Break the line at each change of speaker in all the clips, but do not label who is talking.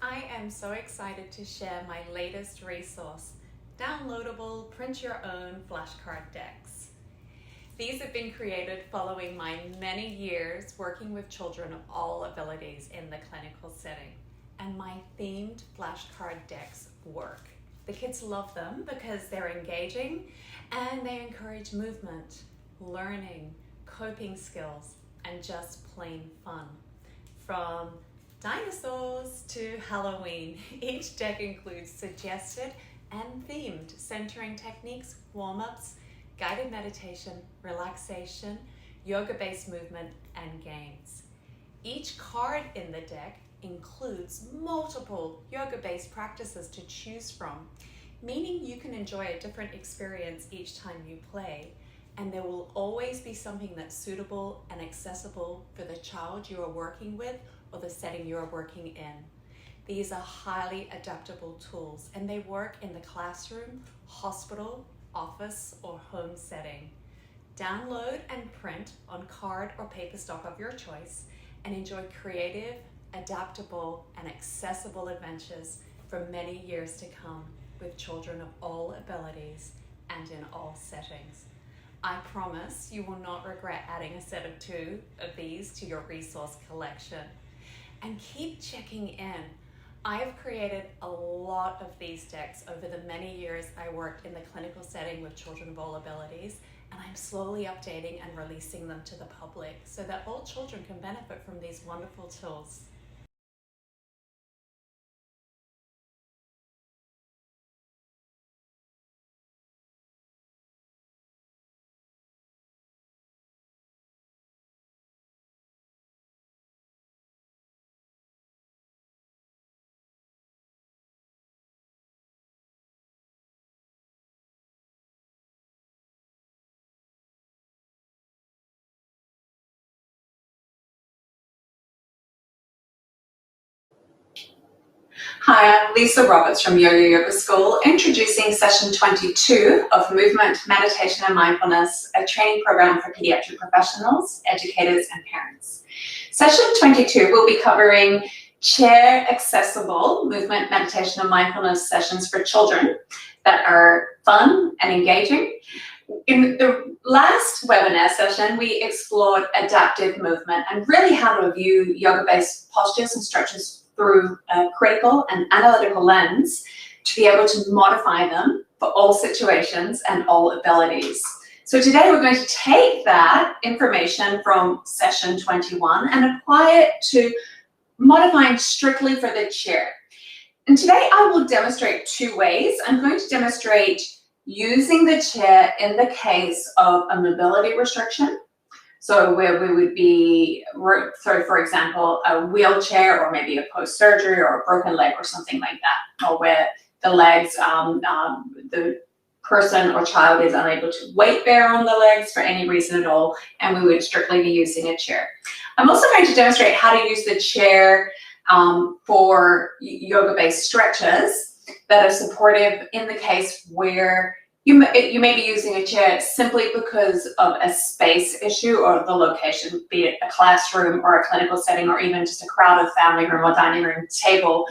I am so excited to share my latest resource, downloadable print your own flashcard decks. These have been created following my many years working with children of all abilities in the clinical setting. And my themed flashcard decks work. The kids love them because they're engaging and they encourage movement, learning, coping skills, and just plain fun. From dinosaurs to Halloween, each deck includes suggested and themed centering techniques, warm-ups, guided meditation, relaxation, yoga-based movement, and games. Each card in the deck includes multiple yoga-based practices to choose from, meaning you can enjoy a different experience each time you play, and there will always be something that's suitable and accessible for the child you are working with or the setting you are working in. These are highly adaptable tools, and they work in the classroom, hospital, office, or home setting. Download and print on card or paper stock of your choice and enjoy creative, adaptable, and accessible adventures for many years to come with children of all abilities and in all settings. I promise you will not regret adding a set of 2 of these to your resource collection. And keep checking in. I have created a lot of these decks over the many years I worked in the clinical setting with children of all abilities, and I'm slowly updating and releasing them to the public so that all children can benefit from these wonderful tools.
Hi, I'm Lisa Roberts from Yoga School, introducing session 22 of Movement, Meditation and Mindfulness, a training program for pediatric professionals, educators and parents. Session 22 will be covering chair-accessible movement, meditation and mindfulness sessions for children that are fun and engaging. In the last webinar session, we explored adaptive movement and really how to view yoga-based postures and stretches through a critical and analytical lens to be able to modify them for all situations and all abilities. So today we're going to take that information from session 21 and apply it to modifying strictly for the chair. And today I will demonstrate 2 ways. I'm going to demonstrate using the chair in the case of a mobility restriction. So where we would be, so for example, a wheelchair or maybe a post-surgery or a broken leg or something like that, or where the legs, the person or child is unable to weight bear on the legs for any reason at all, and we would strictly be using a chair. I'm also going to demonstrate how to use the chair for yoga-based stretches that are supportive in the case where you may be using a chair simply because of a space issue or the location, be it a classroom or a clinical setting or even just a crowded family room or dining room table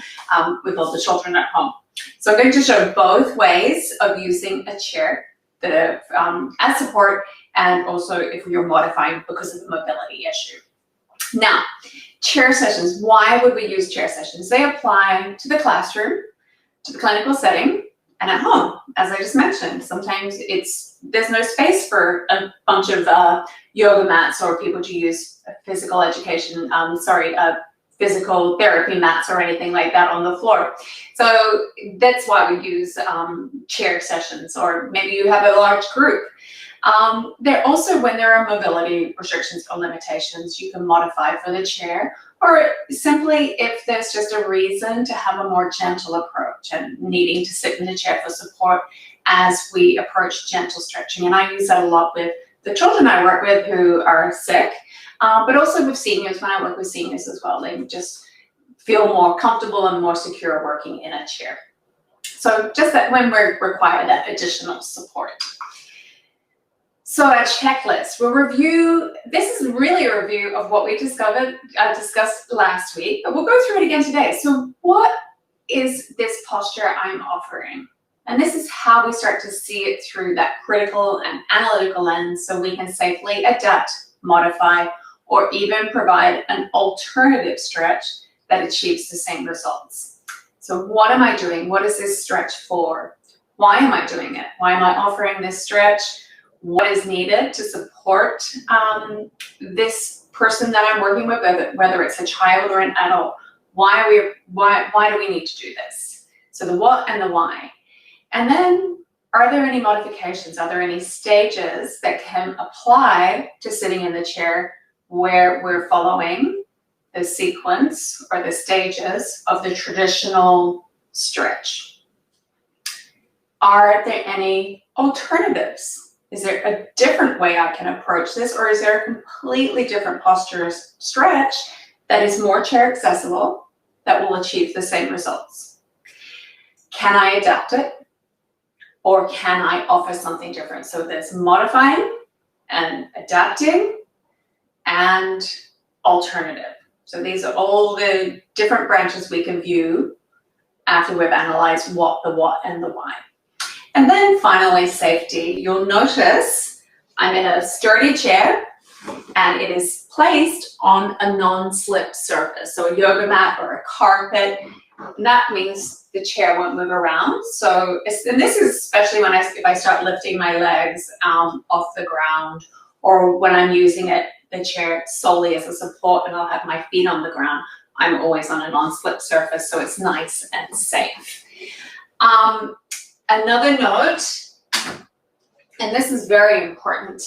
with all the children at home. So I'm going to show both ways of using a chair that are as support and also if you're modifying because of the mobility issue. Now, chair sessions. Why would we use chair sessions? They apply to the classroom, to the clinical setting, and at home, as I just mentioned. Sometimes there's no space for a bunch of yoga mats or people to use physical education, physical therapy mats or anything like that on the floor. So that's why we use chair sessions, or maybe you have a large group. There also, when there are mobility restrictions or limitations, you can modify for the chair, or simply if there's just a reason to have a more gentle approach and needing to sit in the chair for support as we approach gentle stretching. And I use that a lot with the children I work with who are sick, but also with seniors when I work with seniors as well. They just feel more comfortable and more secure working in a chair. So just that when we require that additional support. So our checklist, we'll review, this is really a review of what we discussed last week, but we'll go through it again today. So what is this posture I'm offering? And this is how we start to see it through that critical and analytical lens, so we can safely adapt, modify, or even provide an alternative stretch that achieves the same results. So what am I doing? What is this stretch for? Why am I doing it? Why am I offering this stretch? What is needed to support this person that I'm working with, whether it's a child or an adult? Why do we need to do this? So the what and the why. And then, are there any modifications? Are there any stages that can apply to sitting in the chair where we're following the sequence or the stages of the traditional stretch? Are there any alternatives? Is there a different way I can approach this, or is there a completely different posture stretch that is more chair accessible that will achieve the same results? Can I adapt it, or can I offer something different? So there's modifying and adapting and alternative. So these are all the different branches we can view after we've analyzed what, the what, and the why. And then finally, safety. You'll notice I'm in a sturdy chair and it is placed on a non-slip surface, so a yoga mat or a carpet. And that means the chair won't move around. So, and this is especially if I start lifting my legs off the ground, or when I'm using the chair solely as a support and I'll have my feet on the ground. I'm always on a non-slip surface, so it's nice and safe. Another note, and this is very important,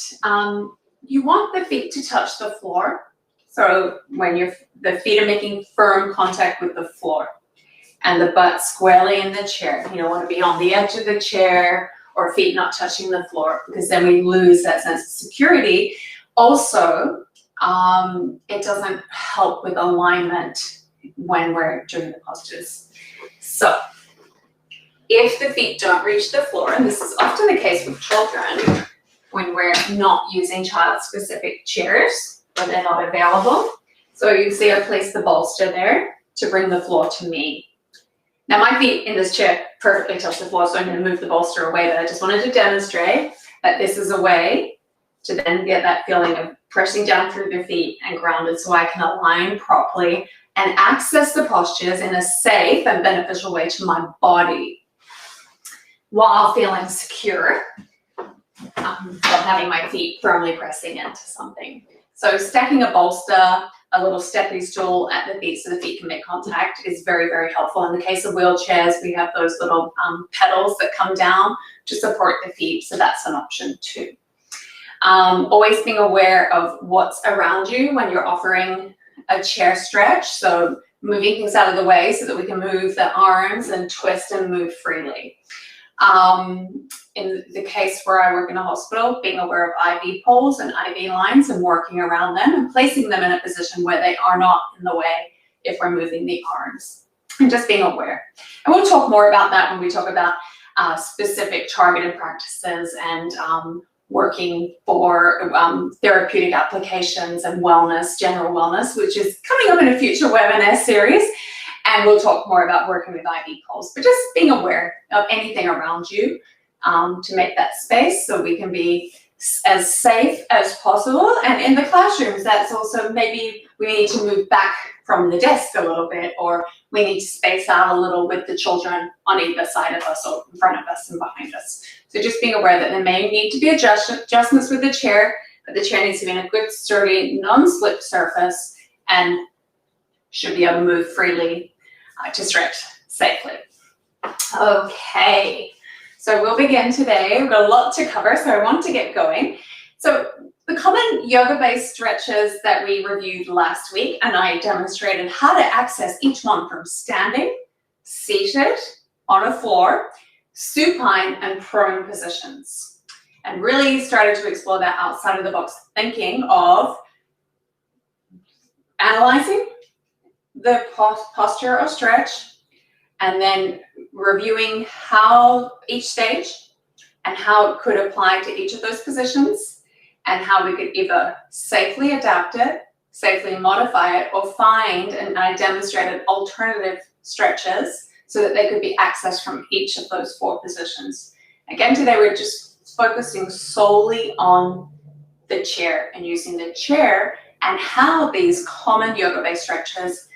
you want the feet to touch the floor. So when the feet are making firm contact with the floor and the butt squarely in the chair. You don't want to be on the edge of the chair or feet not touching the floor, because then we lose that sense of security. Also, it doesn't help with alignment when we're doing the postures. So if the feet don't reach the floor, and this is often the case with children when we're not using child-specific chairs or they're not available. So you see I place the bolster there to bring the floor to me. Now my feet in this chair perfectly touch the floor, so I'm going to move the bolster away, but I just wanted to demonstrate that this is a way to then get that feeling of pressing down through the feet and grounded, so I can align properly and access the postures in a safe and beneficial way to my body, while feeling secure from having my feet firmly pressing into something. So stacking a bolster, a little stepping stool at the feet so the feet can make contact is very, very helpful. In the case of wheelchairs, we have those little pedals that come down to support the feet, so that's an option too. Always being aware of what's around you when you're offering a chair stretch, so moving things out of the way so that we can move the arms and twist and move freely. In the case where I work in a hospital, being aware of IV poles and IV lines and working around them and placing them in a position where they are not in the way if we're moving the arms, and just being aware. And we'll talk more about that when we talk about specific targeted practices and working for therapeutic applications and wellness, general wellness, which is coming up in a future webinar series. And we'll talk more about working with IV poles, but just being aware of anything around you to make that space so we can be as safe as possible. And in the classrooms, that's also maybe we need to move back from the desk a little bit, or we need to space out a little with the children on either side of us or in front of us and behind us. So just being aware that there may need to be adjustments with the chair, but the chair needs to be in a good, sturdy, non-slip surface and should be able to move freely to stretch safely. Okay, so we'll begin today. We've got a lot to cover, so I want to get going. So the common yoga-based stretches that we reviewed last week, and I demonstrated how to access each one from standing, seated, on a floor, supine, and prone positions. And really started to explore that outside of the box thinking of analyzing the posture or stretch, and then reviewing how each stage and how it could apply to each of those positions, and how we could either safely adapt it, safely modify it, or find, and I demonstrated alternative stretches so that they could be accessed from each of those 4 positions. Again, today we're just focusing solely on the chair and using the chair and how these common yoga-based stretches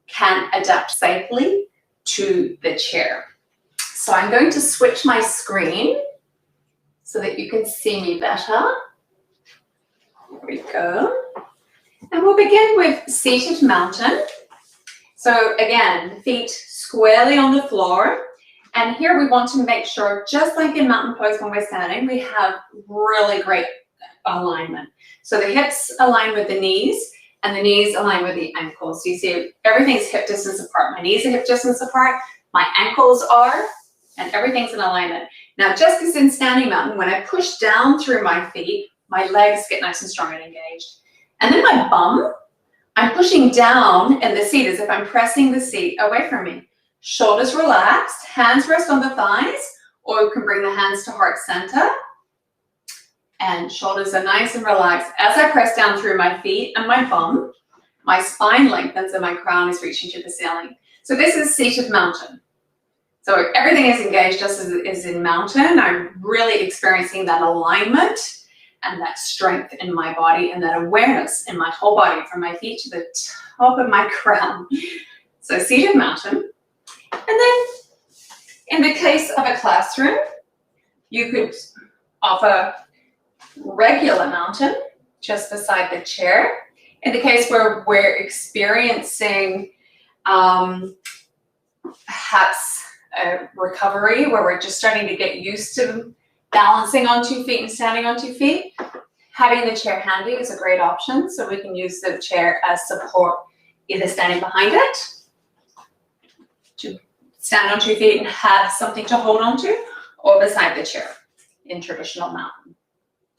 can adapt safely to the chair. So I'm going to switch my screen so that you can see me better. There we go. And we'll begin with seated mountain. So again, feet squarely on the floor. And here we want to make sure, just like in mountain pose when we're standing, we have really great alignment. So the hips align with the knees and the knees align with the ankles. So you see everything's hip distance apart. My knees are hip distance apart, my ankles are, and everything's in alignment. Now, just as in standing mountain, when I push down through my feet, my legs get nice and strong and engaged. And then my bum, I'm pushing down in the seat as if I'm pressing the seat away from me. Shoulders relaxed, hands rest on the thighs, or you can bring the hands to heart center. And shoulders are nice and relaxed. As I press down through my feet and my bum, my spine lengthens and my crown is reaching to the ceiling. So this is seated mountain. So everything is engaged just as it is in mountain. I'm really experiencing that alignment and that strength in my body and that awareness in my whole body from my feet to the top of my crown. So seated mountain. And then in the case of a classroom, you could offer regular mountain just beside the chair. In the case where we're experiencing perhaps a recovery, where we're just starting to get used to balancing on 2 feet and standing on 2 feet, having the chair handy is a great option. So we can use the chair as support, either standing behind it to stand on 2 feet and have something to hold on to, or beside the chair in traditional mountain.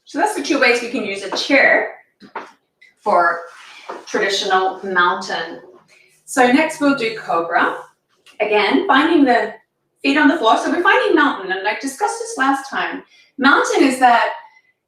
So that's the 2 ways we can use a chair for traditional mountain. So next we'll do cobra. Again, finding the feet on the floor. So we're finding mountain, and I discussed this last time. Mountain is that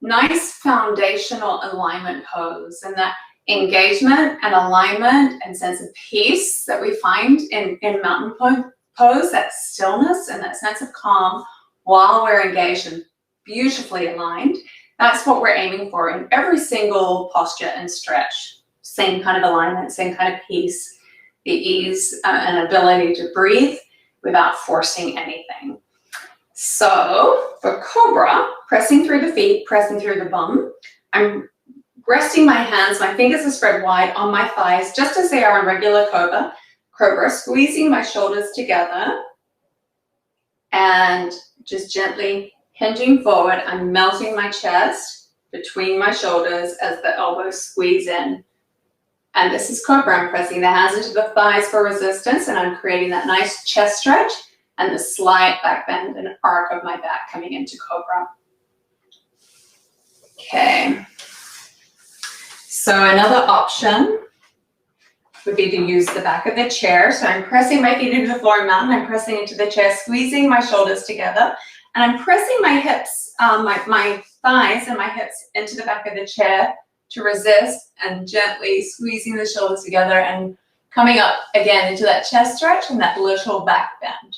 nice foundational alignment pose, and that engagement and alignment and sense of peace that we find in mountain pose, that stillness and that sense of calm while we're engaged and beautifully aligned. That's what we're aiming for in every single posture and stretch. Same kind of alignment, same kind of peace, the ease and ability to breathe without forcing anything. So for cobra, pressing through the feet, pressing through the bum, I'm resting my hands, my fingers are spread wide on my thighs, just as they are in regular cobra, squeezing my shoulders together and just gently hinging forward. I'm melting my chest between my shoulders as the elbows squeeze in. And this is cobra. I'm pressing the hands into the thighs for resistance, and I'm creating that nice chest stretch and the slight back bend and arc of my back coming into cobra. Okay. So another option would be to use the back of the chair. So I'm pressing my feet into the floor in mountain. I'm pressing into the chair, squeezing my shoulders together. And I'm pressing my hips, my thighs and my hips into the back of the chair to resist, and gently squeezing the shoulders together and coming up again into that chest stretch and that little back bend.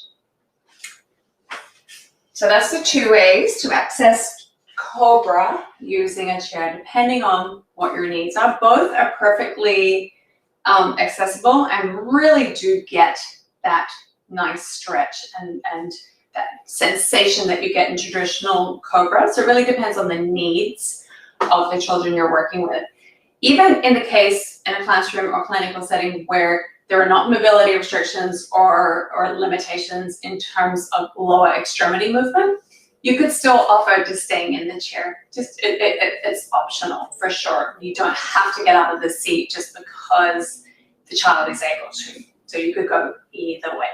So that's the 2 ways to access cobra using a chair, depending on what your needs are. Both are perfectly accessible and really do get that nice stretch and that sensation that you get in traditional cobra. So it really depends on the needs of the children you're working with. Even in the case in a classroom or clinical setting where there are not mobility restrictions or limitations in terms of lower extremity movement, you could still offer just staying in the chair. Just it's optional for sure. You don't have to get out of the seat just because the child is able to. So you could go either way.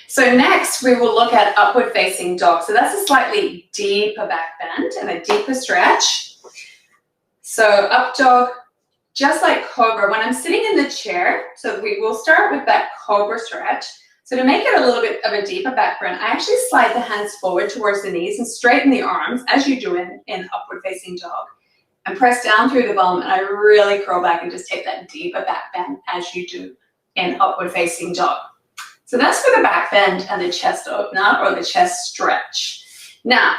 So next we will look at upward facing dog. So that's a slightly deeper back bend and a deeper stretch. So up dog, just like cobra, when I'm sitting in the chair, so we will start with that cobra stretch. So to make it a little bit of a deeper back bend, I actually slide the hands forward towards the knees and straighten the arms as you do in upward facing dog. and press down through the bum, and I really curl back and just take that deeper back bend as you do in upward facing dog. So that's for the back bend and the chest opener or the chest stretch. Now,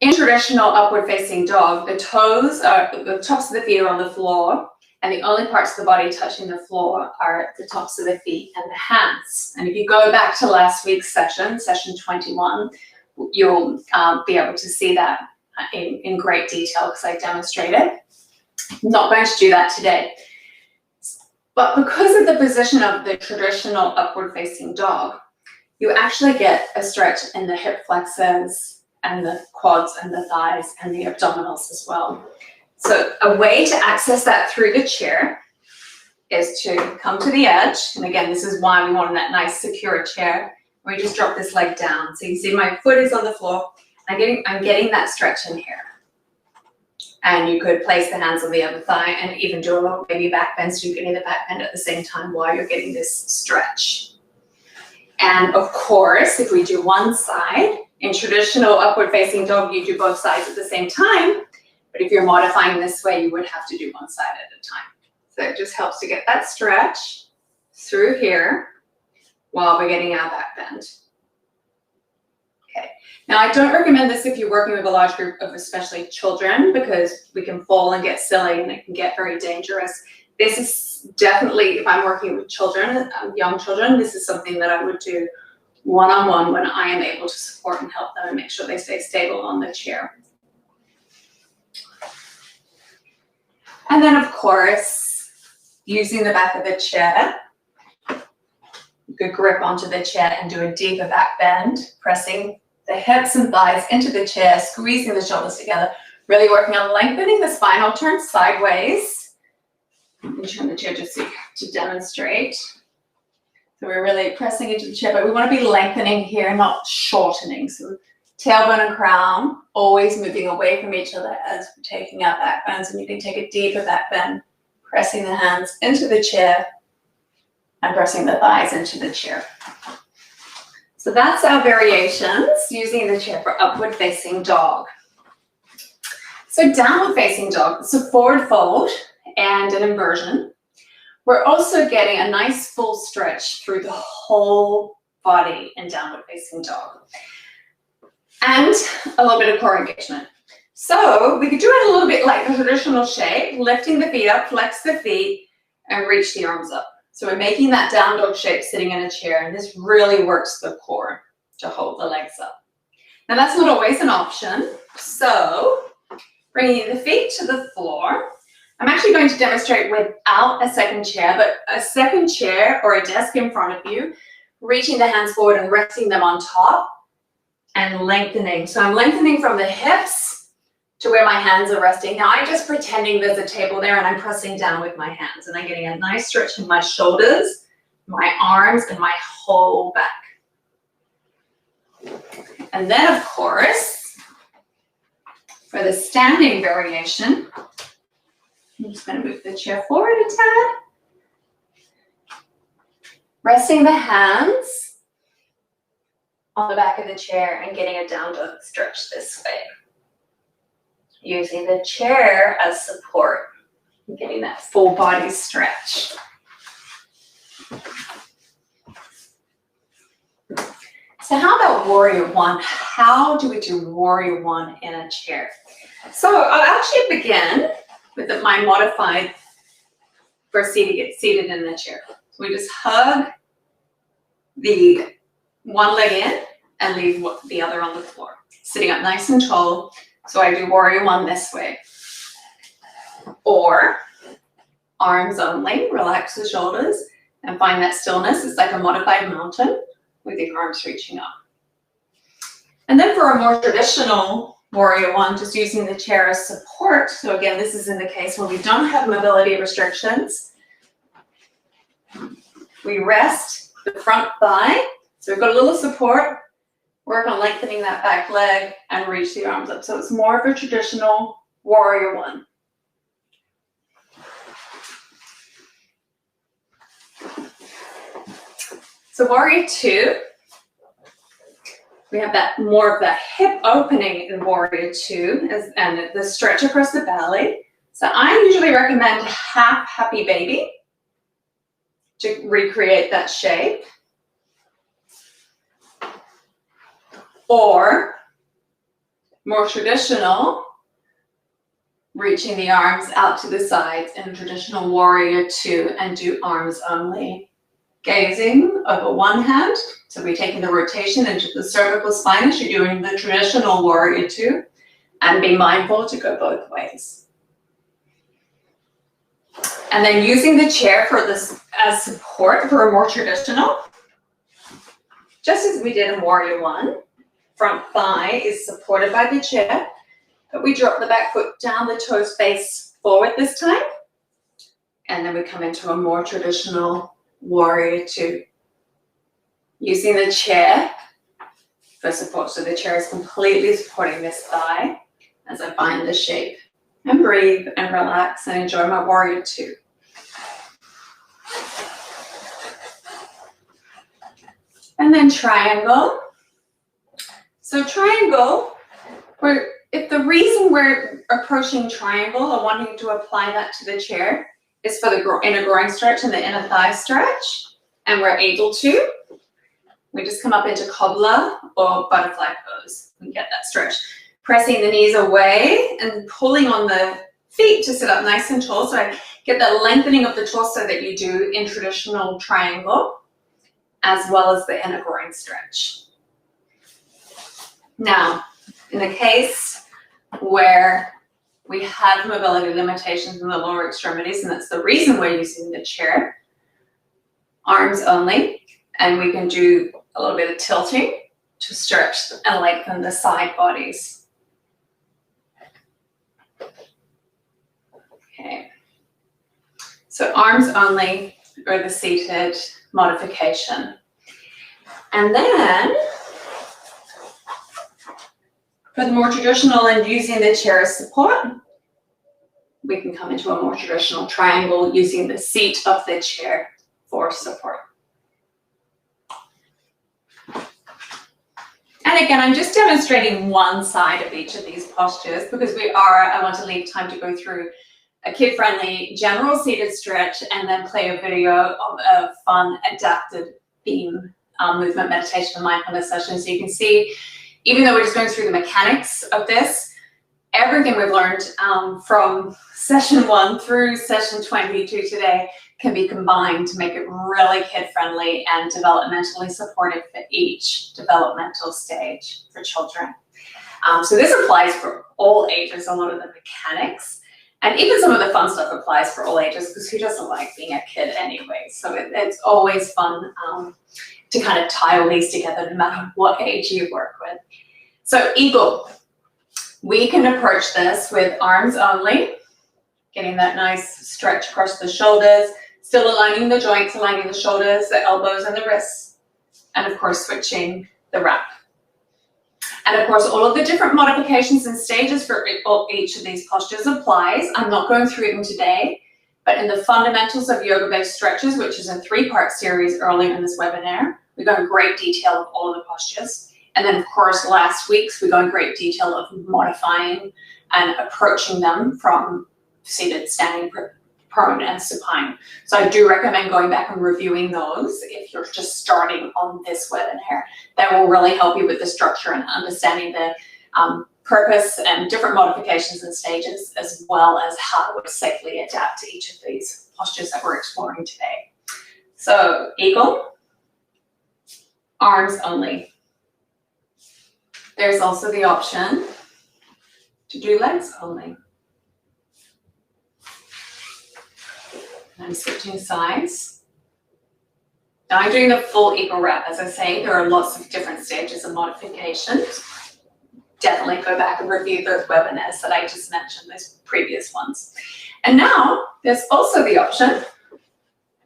in traditional upward facing dog, the toes are, the tops of the feet are on the floor, and the only parts of the body touching the floor are the tops of the feet and the hands. And if you go back to last week's session, session 21, you'll be able to see that in great detail because I demonstrated. I'm not going to do that today. But because of the position of the traditional upward facing dog, you actually get a stretch in the hip flexors and the quads and the thighs and the abdominals as well. So a way to access that through the chair is to come to the edge. And again, this is why we want that nice secure chair where you just drop this leg down. So you see my foot is on the floor. I'm getting that stretch in here. And you could place the hands on the other thigh and even do a little baby back bend, so you're getting the back bend at the same time while you're getting this stretch. And of course, if we do one side, in traditional upward facing dog, you do both sides at the same time. But if you're modifying this way, you would have to do one side at a time. So it just helps to get that stretch through here while we're getting our back bend. Okay. Now, I don't recommend this if you're working with a large group of especially children, because we can fall and get silly and it can get very dangerous. This is definitely, if I'm working with children, young children, this is something that I would do one-on-one when I am able to support and help them and make sure they stay stable on the chair. And then, of course, using the back of the chair, you could grip onto the chair and do a deeper back bend, pressing the hips and thighs into the chair, squeezing the shoulders together, really working on lengthening the spine. I'll turn sideways and turn the chair just to demonstrate. So we're really pressing into the chair, but we want to be lengthening here, not shortening. So tailbone and crown, always moving away from each other as we're taking our back bends, and you can take a deeper back bend, pressing the hands into the chair and pressing the thighs into the chair. So that's our variations using the chair for upward facing dog. So downward facing dog, so forward fold and an inversion. We're also getting a nice full stretch through the whole body in downward facing dog. And a little bit of core engagement. So we could do it a little bit like the traditional shape, lifting the feet up, flex the feet, and reach the arms up. So we're making that down dog shape sitting in a chair, and this really works the core to hold the legs up. Now that's not always an option, so bringing the feet to the floor. I'm actually going to demonstrate without a second chair, but a second chair or a desk in front of you, reaching the hands forward and resting them on top and lengthening. So I'm lengthening from the hips to where my hands are resting. Now I'm just pretending there's a table there and I'm pressing down with my hands, and I'm getting a nice stretch in my shoulders, my arms, and my whole back. And then, of course, for the standing variation, I'm just going to move the chair forward a tad. Resting the hands on the back of the chair and getting a down dog stretch this way. Using the chair as support and getting that full body stretch. So how about warrior one? How do we do warrior one in a chair? So I'll actually begin with my modified for seated in the chair. So we just hug the one leg in and leave the other on the floor. Sitting up nice and tall. So I do warrior one this way. Or arms only, relax the shoulders and find that stillness. It's like a modified mountain with your arms reaching up. And then for a more traditional warrior one, just using the chair as support. So again, this is in the case where we don't have mobility restrictions. We rest the front thigh. So we've got a little support. Work on lengthening that back leg and reach the arms up. So it's more of a traditional warrior one. So warrior two, We have that more of that hip opening in Warrior Two and the stretch across the belly. So I usually recommend half happy baby to recreate that shape. Or more traditional, reaching the arms out to the sides in traditional Warrior Two and do arms only. Gazing over one hand, so we're taking the rotation into the cervical spine as you're doing the traditional Warrior Two, and be mindful to go both ways. And then using the chair for this as support for a more traditional, just as we did in Warrior One, front thigh is supported by the chair, but we drop the back foot down, the toes face forward this time, and then we come into a more traditional Warrior Two, using the chair for support. So the chair is completely supporting this thigh as I find the shape. And breathe and relax and enjoy my Warrior Two. And then triangle. So triangle, if the reason we're approaching triangle or wanting to apply that to the chair is for the inner groin stretch and the inner thigh stretch, and we're able to, we just come up into cobbler or butterfly pose and get that stretch. Pressing the knees away and pulling on the feet to sit up nice and tall. So I get that lengthening of the torso that you do in traditional triangle, as well as the inner groin stretch. Now, in the case where we have mobility limitations in the lower extremities, and that's the reason we're using the chair, arms only, and we can do a little bit of tilting to stretch and lengthen the side bodies. Okay, so arms only or the seated modification. And then for the more traditional and using the chair as support, we can come into a more traditional triangle using the seat of the chair for support. And again, I'm just demonstrating one side of each of these postures because I want to leave time to go through a kid-friendly general seated stretch and then play a video of a fun adapted theme movement, meditation, and mindfulness session. So you can see, even though we're just going through the mechanics of this, everything we've learned from session 1 through session 22 today can be combined to make it really kid-friendly and developmentally supportive for each developmental stage for children. So this applies for all ages, a lot of the mechanics, and even some of the fun stuff applies for all ages because who doesn't like being a kid anyway? So it's always fun to kind of tie all these together no matter what age you work with. So eagle, we can approach this with arms only, getting that nice stretch across the shoulders, still aligning the joints, aligning the shoulders, the elbows, and the wrists, and of course switching the wrap. And of course, all of the different modifications and stages for each of these postures applies. I'm not going through them today, but in the fundamentals of yoga-based stretches, which is a 3-part series earlier in this webinar, we go in great detail of all of the postures. And then of course, last week's, we go in great detail of modifying and approaching them from seated, standing, prone, and supine. So I do recommend going back and reviewing those if you're just starting on this webinar. That will really help you with the structure and understanding the purpose and different modifications and stages, as well as how to safely adapt to each of these postures that we're exploring today. So eagle, arms only. There's also the option to do legs only. I'm switching sides. Now I'm doing the full eagle wrap. As I say, there are lots of different stages of modifications. Definitely go back and review those webinars that I just mentioned, those previous ones. And now there's also the option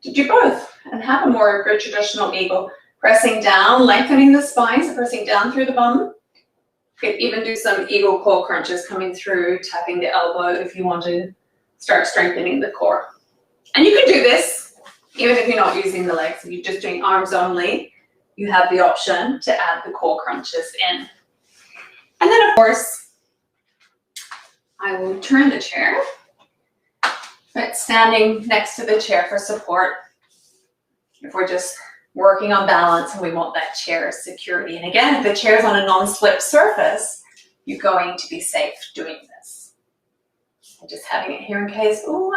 to do both and have a more traditional eagle, pressing down, lengthening the spine, so pressing down through the bum. You could even do some eagle core crunches coming through, tapping the elbow if you want to start strengthening the core. And you can do this even if you're not using the legs, if you're just doing arms only, you have the option to add the core crunches in. And then of course, I will turn the chair, but standing next to the chair for support if we're just working on balance and we want that chair security. And again, if the chair is on a non-slip surface, you're going to be safe doing this. And just having it here in case, oh,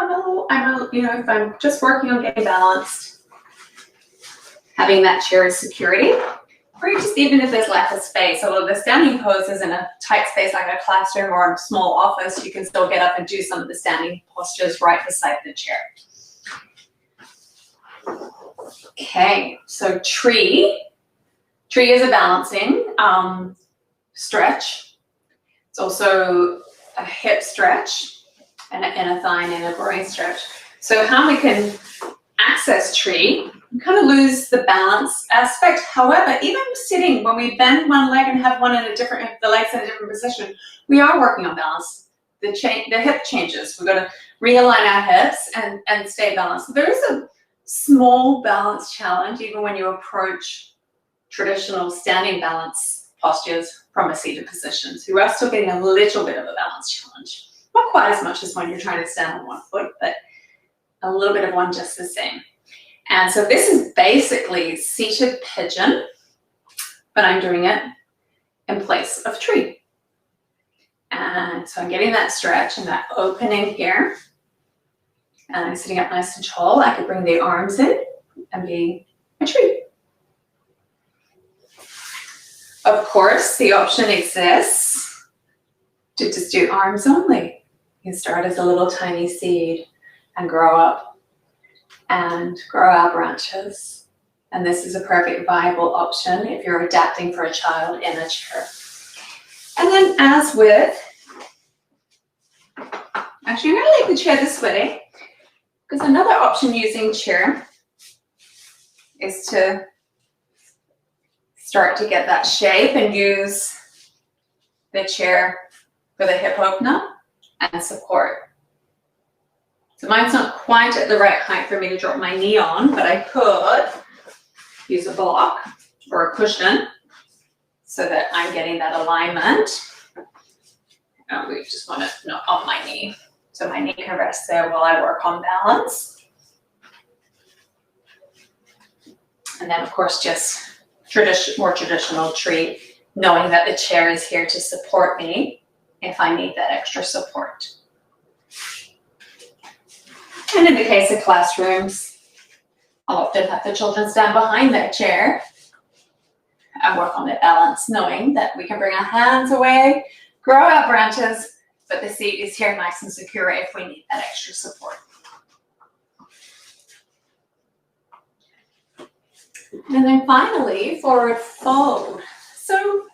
if I'm just working on getting balanced, having that chair as security, or just even if there's lack of space, although the standing pose is in a tight space like a classroom or a small office, you can still get up and do some of the standing postures right beside the chair. Okay, so tree is a balancing stretch. It's also a hip stretch and a thigh and a groin stretch. So how we can access tree, we kind of lose the balance aspect. However, even sitting, when we bend one leg and have one in a different, the legs in a different position, we are working on balance. The hip changes. We've got to realign our hips and stay balanced. So there is a small balance challenge even when you approach traditional standing balance postures from a seated position. So you are still getting a little bit of a balance challenge. Not quite as much as when you're trying to stand on one foot, but a little bit of one just the same. And so this is basically seated pigeon, but I'm doing it in place of tree. And so I'm getting that stretch and that opening here. And I'm sitting up nice and tall. I could bring the arms in and be a tree. Of course, the option exists to just do arms only. You can start as a little tiny seed and grow up and grow out branches. And this is a perfect viable option if you're adapting for a child in a chair. And then as with, actually I'm going to leave the chair this way, because another option using chair is to start to get that shape and use the chair for the hip opener and support. So mine's not quite at the right height for me to drop my knee on, but I could use a block or a cushion so that I'm getting that alignment. And we just want it not on my knee. So my knee can rest there while I work on balance. And then of course just more traditional tree, knowing that the chair is here to support me if I need that extra support. And in the case of classrooms, I'll often have the children stand behind their chair and work on their balance, knowing that we can bring our hands away, grow our branches, but the seat is here nice and secure if we need that extra support. And then finally, forward fold. So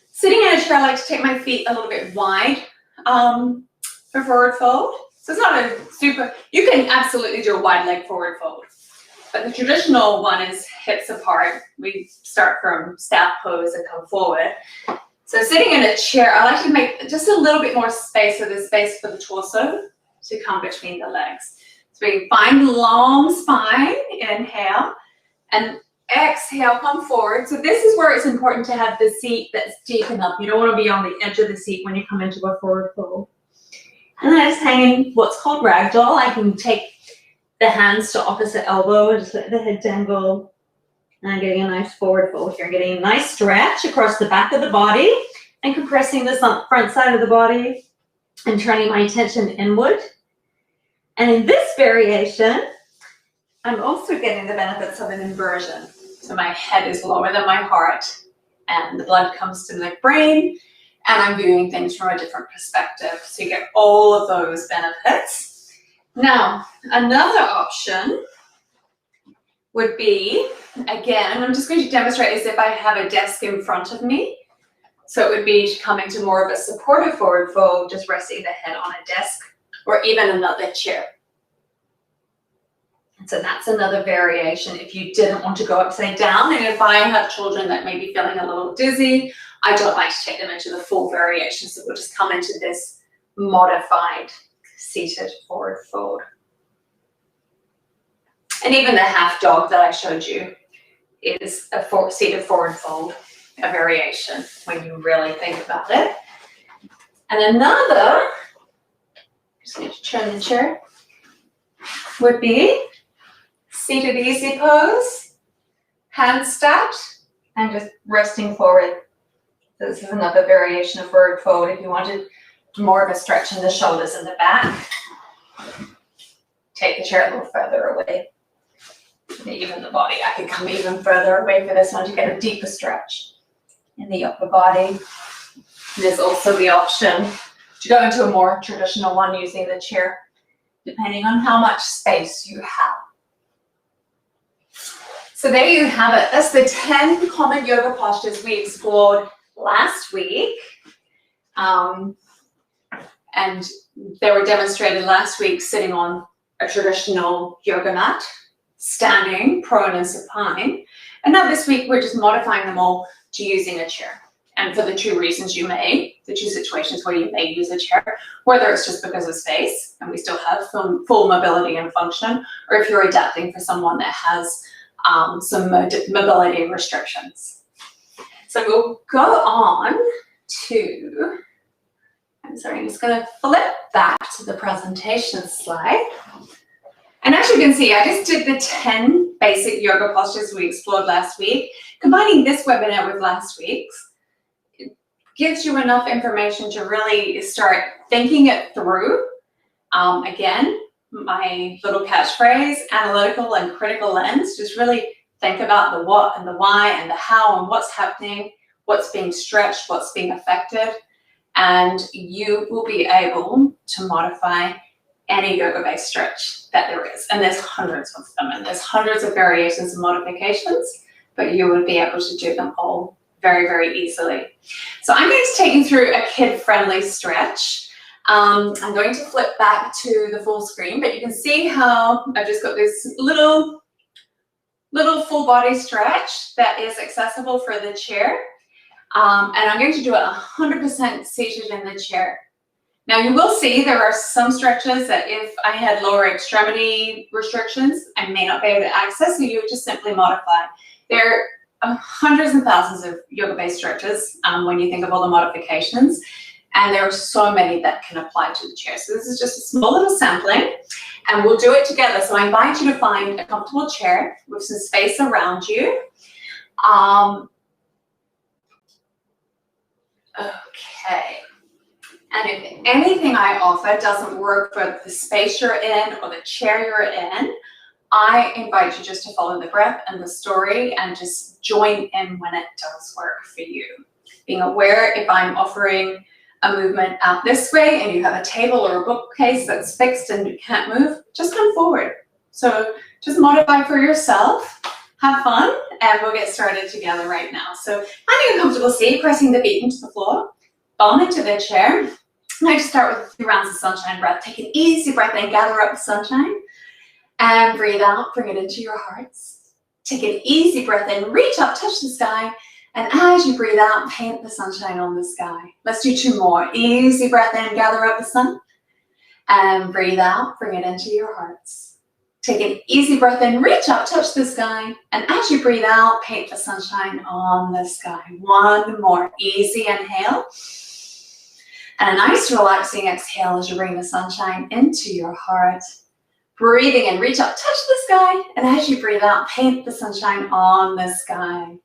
sitting in a chair, I like to take my feet a little bit wide for forward fold. So it's not a super, you can absolutely do a wide leg forward fold, but the traditional one is hips apart. We start from staff pose and come forward. So sitting in a chair, I like to make just a little bit more space, so there's space for the torso to come between the legs. So we find long spine, inhale, and exhale, come forward. So this is where it's important to have the seat that's deep enough. You don't want to be on the edge of the seat when you come into a forward fold. And then just hanging what's called ragdoll. I can take the hands to opposite elbow and just let the head dangle. And I'm getting a nice forward fold here. I'm getting a nice stretch across the back of the body and compressing the front side of the body and turning my attention inward. And in this variation, I'm also getting the benefits of an inversion. So my head is lower than my heart and the blood comes to the brain and I'm viewing things from a different perspective. So you get all of those benefits. Now, another option would be, again, I'm just going to demonstrate as if I have a desk in front of me. So it would be to come into more of a supportive forward fold, just resting the head on a desk or even another chair. So that's another variation if you didn't want to go upside down. And if I have children that may be feeling a little dizzy, I don't like to take them into the full variation. So we'll just come into this modified seated forward fold. And even the half dog that I showed you is a seated forward fold, a variation when you really think about it. And another, just going to turn the chair, would be seated easy pose, hands stacked, and just resting forward. This is another variation of forward fold if you wanted more of a stretch in the shoulders and the back. Take the chair a little further away. Even the body, I could come even further away for this one to get a deeper stretch in the upper body. There's also the option to go into a more traditional one using the chair, depending on how much space you have. So there you have it. That's the 10 common yoga postures we explored last week. And they were demonstrated last week sitting on a traditional yoga mat, standing, prone and supine. And now this week we're just modifying them all to using a chair. And for the two reasons the two situations where you may use a chair, whether it's just because of space and we still have full mobility and function, or if you're adapting for someone that has some mobility restrictions. So we'll go on to, I'm just going to flip back to the presentation slide. And as you can see, I just did the 10 basic yoga postures we explored last week. Combining this webinar with last week's, it gives you enough information to really start thinking it through. Again, my little catchphrase, analytical and critical lens, just really think about the what and the why and the how and what's happening, what's being stretched, what's being affected, and you will be able to modify any yoga-based stretch that there is. And there's hundreds of them, and there's hundreds of variations and modifications, but you would be able to do them all very, very easily. So I'm going to take you through a kid-friendly stretch. I'm going to flip back to the full screen, but you can see how I've just got this little full body stretch that is accessible for the chair. And I'm going to do it 100% seated in the chair. Now you will see there are some stretches that if I had lower extremity restrictions, I may not be able to access, so you would just simply modify. There are hundreds and thousands of yoga-based stretches when you think of all the modifications, and there are so many that can apply to the chair. So this is just a small little sampling, and we'll do it together. So I invite you to find a comfortable chair with some space around you. Okay. And if anything I offer doesn't work for the space you're in or the chair you're in, I invite you just to follow the breath and the story and just join in when it does work for you. Being aware if I'm offering a movement out this way and you have a table or a bookcase that's fixed and you can't move, just come forward. So just modify for yourself, have fun, and we'll get started together right now. So finding a comfortable seat, pressing the feet into the floor, bum into the chair. I just start with a few rounds of sunshine breath. Take an easy breath in, gather up the sunshine, and breathe out, bring it into your hearts. Take an easy breath in, reach up, touch the sky, and as you breathe out, paint the sunshine on the sky. Let's do two more. Easy breath in, gather up the sun, and breathe out, bring it into your hearts. Take an easy breath in, reach up, touch the sky, and as you breathe out, paint the sunshine on the sky. One more. Easy inhale. And a nice relaxing exhale as you bring the sunshine into your heart. Breathing in, reach up, touch the sky, and as you breathe out, paint the sunshine on the sky.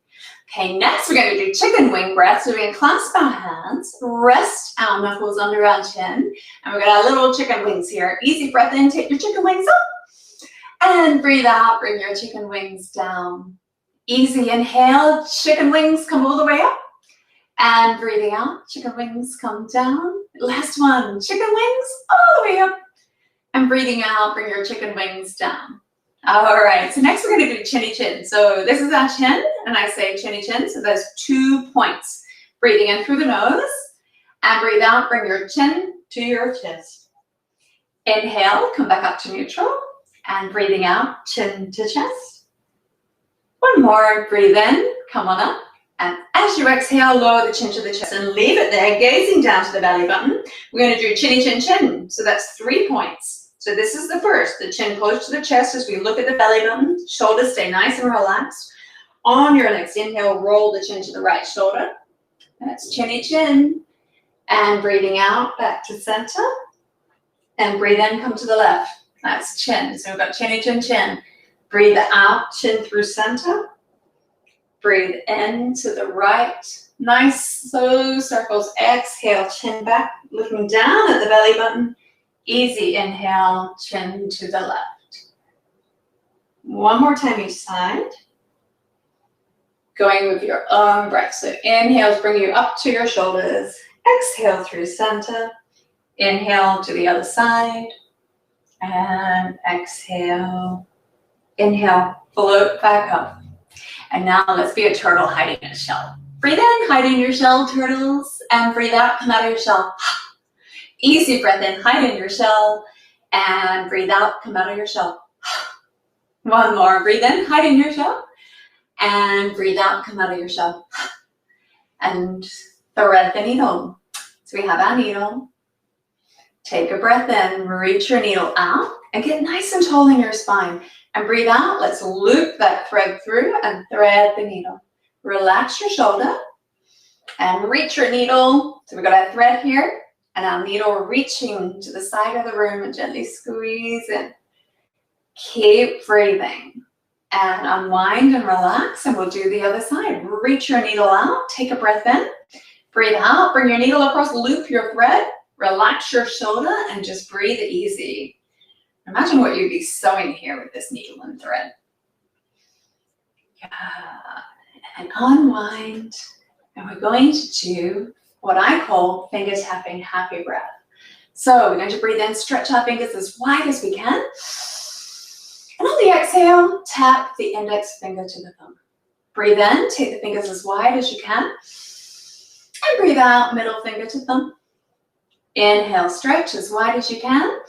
Okay, next we're going to do chicken wing breath. So we're going to clasp our hands, rest our knuckles under our chin, and we're going to have little chicken wings here. Easy breath in, take your chicken wings up, and breathe out, bring your chicken wings down. Easy inhale, chicken wings come all the way up. And breathing out, chicken wings come down. Last one, chicken wings all the way up. And breathing out, bring your chicken wings down. All right, so next we're going to do chinny chin. So this is our chin, and I say chinny chin, so there's 2 points. Breathing in through the nose, and breathe out, bring your chin to your chest. Inhale, come back up to neutral, and breathing out, chin to chest. One more, breathe in, come on up. And as you exhale, lower the chin to the chest and leave it there, gazing down to the belly button. We're going to do chinny chin chin. So that's 3 points. So this is the first, the chin close to the chest as we look at the belly button. Shoulders stay nice and relaxed. On your next inhale, roll the chin to the right shoulder. That's chinny chin. And breathing out, back to center. And breathe in, come to the left. That's chin. So we've got chinny chin, chin. Breathe out, chin through center. Breathe in to the right. Nice slow circles. Exhale, chin back, looking down at the belly button. Easy inhale, chin to the left. One more time each side. Going with your own breath. So inhales bring you up to your shoulders. Exhale through center. Inhale to the other side. And exhale. Inhale, float back up. And now let's be a turtle hiding in a shell. Breathe in, hide in your shell, turtles. And breathe out, come out of your shell. Easy breath in, hide in your shell. And breathe out, come out of your shell. One more, breathe in, hide in your shell. And breathe out, come out of your shell. And thread the needle. So we have our needle. Take a breath in, reach your needle out, and get nice and tall in your spine. And breathe out, let's loop that thread through and thread the needle. Relax your shoulder and reach your needle. So we've got our thread here and our needle reaching to the side of the room and gently squeeze in. Keep breathing and unwind and relax, and we'll do the other side. Reach your needle out, take a breath in, breathe out, bring your needle across, loop your thread, relax your shoulder, and just breathe easy. Imagine what you'd be sewing here with this needle and thread. Yeah. And unwind. And we're going to do what I call finger tapping happy breath. So we're going to breathe in, stretch our fingers as wide as we can. And on the exhale, tap the index finger to the thumb. Breathe in, take the fingers as wide as you can. And breathe out, middle finger to thumb. Inhale, stretch as wide as you can.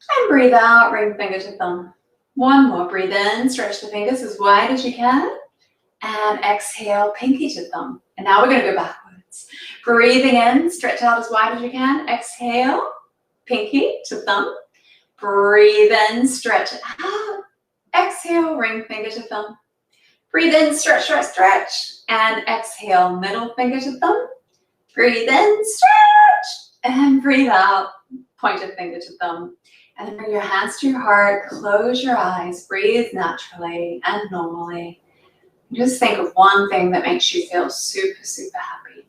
And breathe out, ring finger to thumb. One more, breathe in, stretch the fingers as wide as you can. And exhale, pinky to thumb. And now we're going to go backwards. Breathing in, stretch out as wide as you can. Exhale, pinky to thumb. Breathe in, stretch out. Exhale, ring finger to thumb. Breathe in, stretch, stretch, stretch. And exhale, middle finger to thumb. Breathe in, stretch. And breathe out, pointed finger to thumb. And then bring your hands to your heart, close your eyes, breathe naturally and normally. Just think of one thing that makes you feel super, super happy.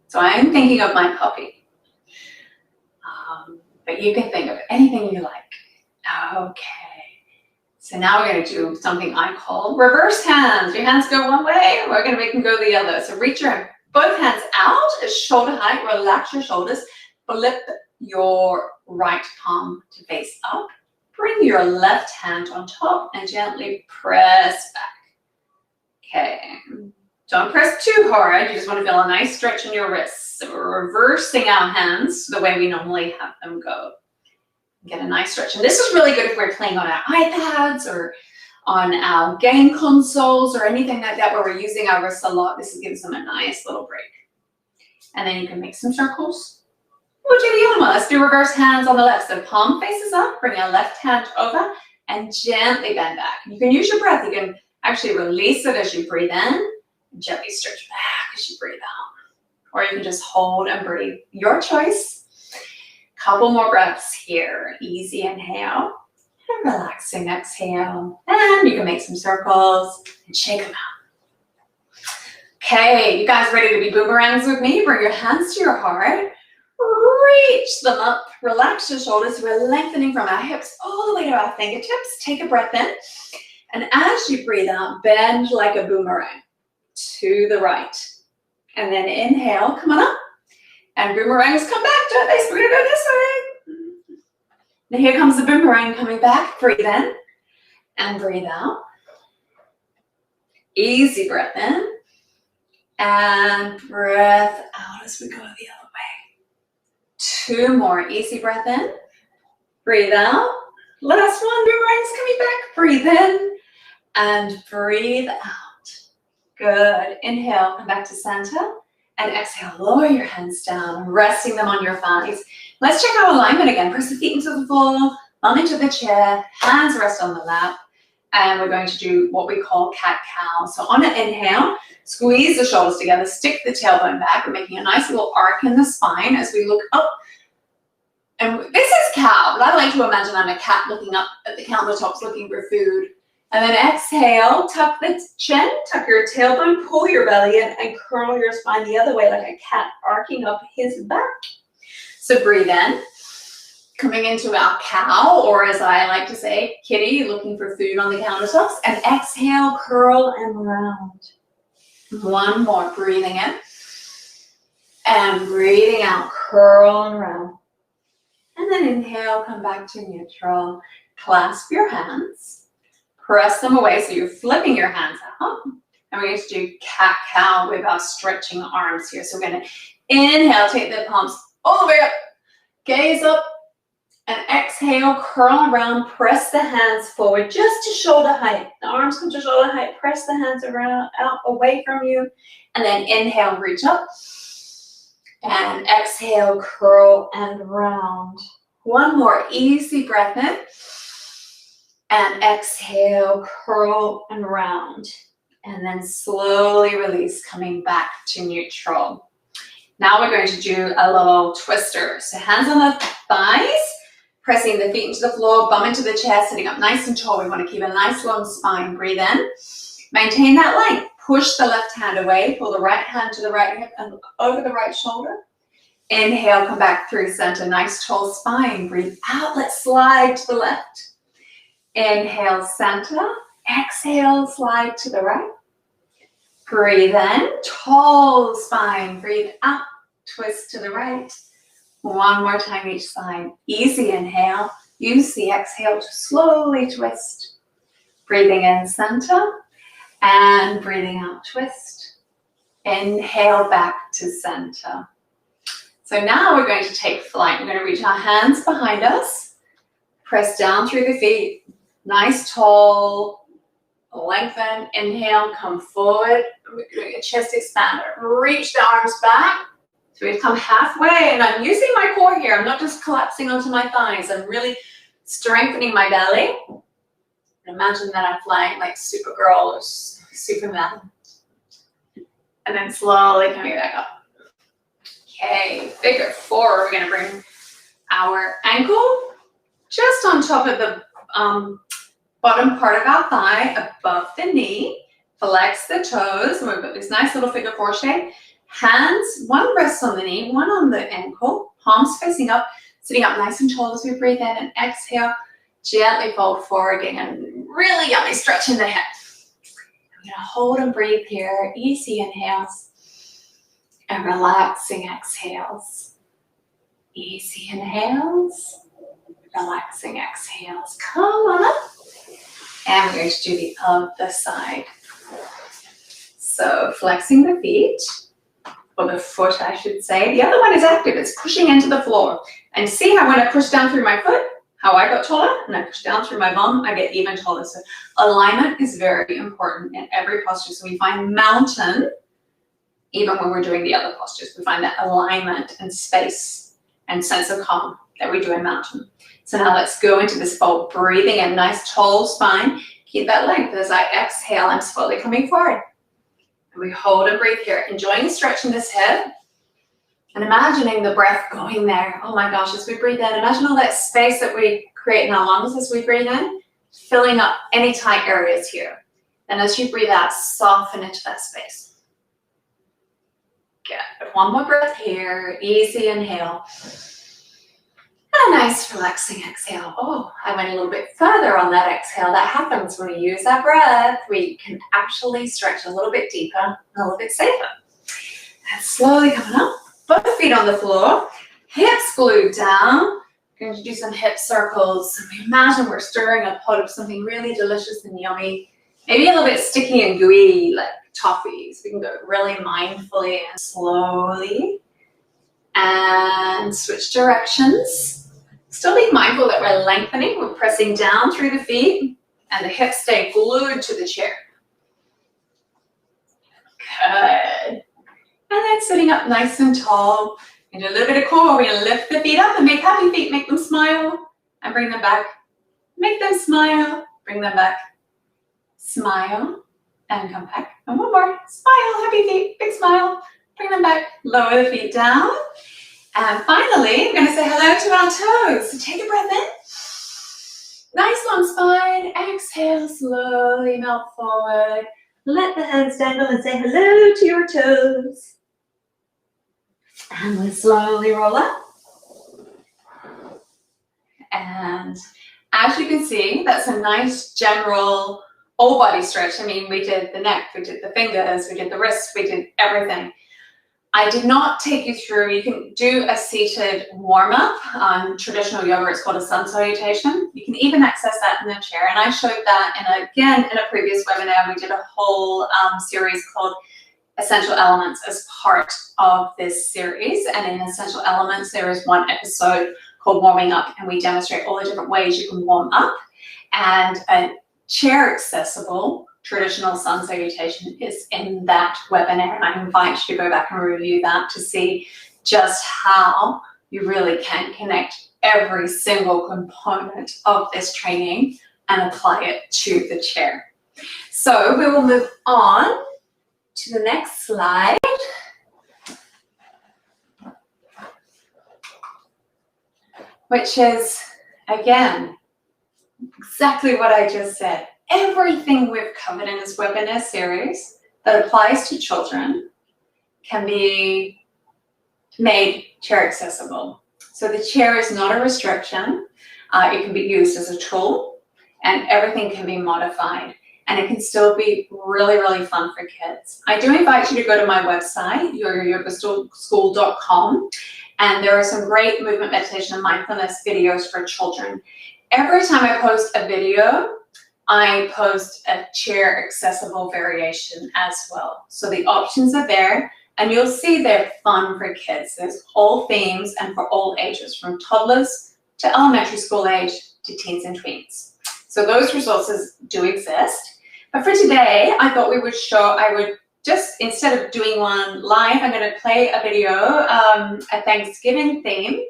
So I'm thinking of my puppy. But you can think of anything you like. Okay. So now we're going to do something I call reverse hands. Your hands go one way, and we're going to make them go the other. So reach your both hands out at shoulder height, relax your shoulders, flip your right palm to face up. Bring your left hand on top and gently press back. Okay, don't press too hard. You just want to feel a nice stretch in your wrists. So we're reversing our hands the way we normally have them go. Get a nice stretch. And this is really good if we're playing on our iPads or on our game consoles or anything like that where we're using our wrists a lot. This gives them a nice little break. And then you can make some circles. We'll do the other one. Let's do reverse hands on the left. So palm faces up, bring your left hand over and gently bend back. You can use your breath. You can actually release it as you breathe in and gently stretch back as you breathe out. Or you can just hold and breathe. Your choice. Couple more breaths here. Easy inhale and relaxing exhale. And you can make some circles and shake them out. Okay, you guys ready to be boomerangs with me? Bring your hands to your heart. Reach them up, relax your shoulders. We're lengthening from our hips all the way to our fingertips. Take a breath in. And as you breathe out, bend like a boomerang to the right. And then inhale, come on up. And boomerangs come back, don't they? So we're gonna go this way. Now here comes the boomerang coming back. Breathe in and breathe out. Easy breath in. And breath out as we go the other way. Two more. Easy breath in. Breathe out. Last one. Boomerang's coming back. Breathe in and breathe out. Good. Inhale. Come back to center. And exhale. Lower your hands down, resting them on your thighs. Let's check our alignment again. Press the feet into the floor, thumb into the chair, hands rest on the lap. And we're going to do what we call cat-cow. So on an inhale, squeeze the shoulders together, stick the tailbone back. We're making a nice little arc in the spine as we look up. And this is cow, but I like to imagine I'm a cat looking up at the countertops looking for food. And then exhale, tuck the chin, tuck your tailbone, pull your belly in, and curl your spine the other way like a cat arcing up his back. So breathe in, coming into our cow, or as I like to say, kitty looking for food on the countertops. And exhale, curl and round. One more, breathing in. And breathing out, curl and round. And then inhale, come back to neutral. Clasp your hands. Press them away so you're flipping your hands out. And we're going to do cat-cow with our stretching arms here. So we're going to inhale, take the palms all the way up. Gaze up. And exhale, curl around. Press the hands forward just to shoulder height. The arms come to shoulder height. Press the hands around, out, away from you. And then inhale, reach up. And exhale, curl and round. One more easy breath in. And exhale, curl and round. And then slowly release, coming back to neutral. Now we're going to do a little twister. So hands on the thighs, pressing the feet into the floor, bum into the chest, sitting up nice and tall. We want to keep a nice long spine. Breathe in. Maintain that length. Push the left hand away. Pull the right hand to the right hip and look over the right shoulder. Inhale, come back through center. Nice tall spine. Breathe out. Let's slide to the left. Inhale, center. Exhale, slide to the right. Breathe in. Tall spine. Breathe out. Twist to the right. One more time each side. Easy inhale. Use the exhale to slowly twist. Breathing in, center. And breathing out, twist. Inhale, back to center. So now we're going to take flight. We're going to reach our hands behind us. Press down through the feet. Nice, tall, lengthen. Inhale, come forward. We're doing a chest expander. Reach the arms back. So we've come halfway, and I'm using my core here. I'm not just collapsing onto my thighs. I'm really strengthening my belly. Imagine that I'm flying like Supergirl or Superman. And then slowly coming back up. Okay, figure four. We're going to bring our ankle just on top of the bottom part of our thigh, above the knee. Flex the toes, and we've got this nice little figure four shape. Hands, one rests on the knee, one on the ankle, palms facing up, sitting up nice and tall as we breathe in, and exhale, gently fold forward again, and really yummy stretch in the hip. I'm going to hold and breathe here, easy inhales, and relaxing exhales. Easy inhales, relaxing exhales. Come on up. And we're going to do the other side. So flexing the feet, or the foot I should say. The other one is active, it's pushing into the floor. And see how when I push down through my foot, how I got taller, and I push down through my bum, I get even taller. So alignment is very important in every posture. So we find mountain, even when we're doing the other postures, we find that alignment and space and sense of calm that we do in mountain. So now let's go into this fold, breathing in, nice tall spine. Keep that length. As I exhale, I'm slowly coming forward. And we hold and breathe here, enjoying the stretch in this hip and imagining the breath going there. Oh my gosh, as we breathe in, imagine all that space that we create in our lungs as we breathe in, filling up any tight areas here. And as you breathe out, soften into that space. Good. One more breath here. Easy inhale. And a nice relaxing exhale. Oh, I went a little bit further on that exhale. That happens when we use our breath. We can actually stretch a little bit deeper and a little bit safer. And slowly coming up. Both feet on the floor. Hips glued down. We're going to do some hip circles. Imagine we're stirring a pot of something really delicious and yummy. Maybe a little bit sticky and gooey, like toffees. We can go really mindfully and slowly. And switch directions. Still be mindful that we're lengthening. We're pressing down through the feet and the hips stay glued to the chair. Good. And then sitting up nice and tall. And do a little bit of core. We're going to lift the feet up and make happy feet. Make them smile and bring them back. Make them smile, bring them back. Smile and come back. And one more. Smile, happy feet, big smile. Bring them back, lower the feet down. And finally, we're going to say hello to our toes. So take a breath in. Nice long spine. Exhale, slowly melt forward. Let the hands dangle and say hello to your toes. And we'll slowly roll up. And as you can see, that's a nice general whole body stretch. I mean, we did the neck, we did the fingers, we did the wrists, we did everything. I did not take you through, you can do a seated warm-up. On traditional yoga, it's called a sun salutation. You can even access that in the chair. And I showed that again in a previous webinar. We did a whole series called Essential Elements as part of this series. And in Essential Elements, there is one episode called Warming Up, and we demonstrate all the different ways you can warm up. And a chair accessible traditional sun salutation is in that webinar, and I invite you to go back and review that to see just how you really can connect every single component of this training and apply it to the chair. So we will move on to the next slide, which is, again, exactly what I just said. Everything we've covered in this webinar series that applies to children can be made chair accessible. So the chair is not a restriction. It can be used as a tool, and everything can be modified. And it can still be really, really fun for kids. I do invite you to go to my website, yoyogaschool.com, and there are some great movement, meditation, and mindfulness videos for children. Every time I post a video, I post a chair accessible variation as well. So the options are there, and you'll see they're fun for kids. There's whole themes and for all ages, from toddlers to elementary school age to teens and tweens. So those resources do exist. But for today, I thought I would just, instead of doing one live, I'm going to play a video, a Thanksgiving theme,